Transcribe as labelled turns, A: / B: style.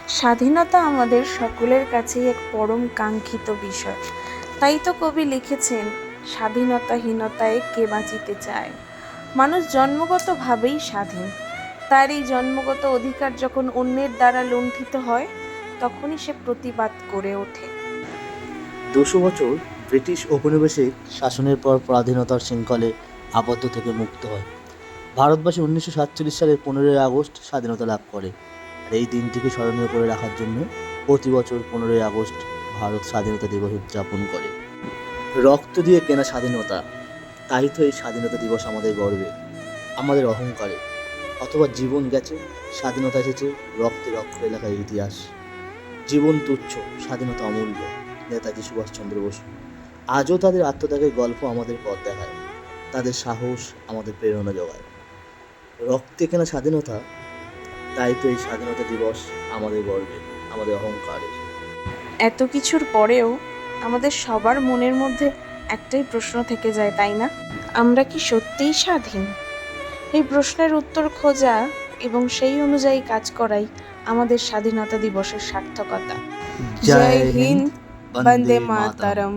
A: স্বাধীনতা আমাদের সকলের কাছেই এক পরম কাঙ্ক্ষিত বিষয়। তাই তো কবি লিখেছেন, স্বাধীনতাহীনতায় কে বাঁচিতে চায়। মানুষ জন্মগতভাবেই স্বাধীন। তার এই জন্মগত অধিকার যখন অন্যের দ্বারা লুণ্ঠিত হয়, তখনই সে প্রতিবাদ করে ওঠে।
B: ২০০ বছর ব্রিটিশ ঔপনিবেশিক শাসনের পর পরাধীনতার শৃঙ্খলে আবদ্ধ থেকে মুক্ত হয়। ভারতবাসী 1947 সালের 15ই আগস্ট স্বাধীনতা লাভ করে। আর এই দিনটিকে স্মরণীয় করে রাখার জন্য প্রতি বছর 15ই আগস্ট ভারত স্বাধীনতা দিবস উদযাপন করে। রক্ত দিয়ে কেনা স্বাধীনতা, তাই তো এই স্বাধীনতা দিবস আমাদের গর্বে, আমাদের অহংকারে। অথবা জীবন গেছে, স্বাধীনতা এসেছে, রক্তের অক্ষরে লেখা ইতিহাস। জীবন তুচ্ছ, স্বাধীনতা অমূল্য। নেতাজি সুভাষচন্দ্র বসু আজও তাদের আত্মত্যাগের গল্প আমাদের পথ দেখায়, তাদের সাহস আমাদের প্রেরণা যোগায়। রক্তে কেনা স্বাধীনতা, তাই তো এই স্বাধীনতা দিবস আমাদের গর্বে, আমাদের অহংকারের।
A: এত কিছুর পরেও আমাদের সবার মনের মধ্যে একটাই প্রশ্ন থেকে যায়, তাই না? আমরা কি সত্যিই স্বাধীন? এই প্রশ্নের উত্তর খোঁজা এবং সেই অনুযায়ী কাজ করাই আমাদের স্বাধীনতা দিবসের সার্থকতা। জয় হিন্দ, বন্দে মাতরম।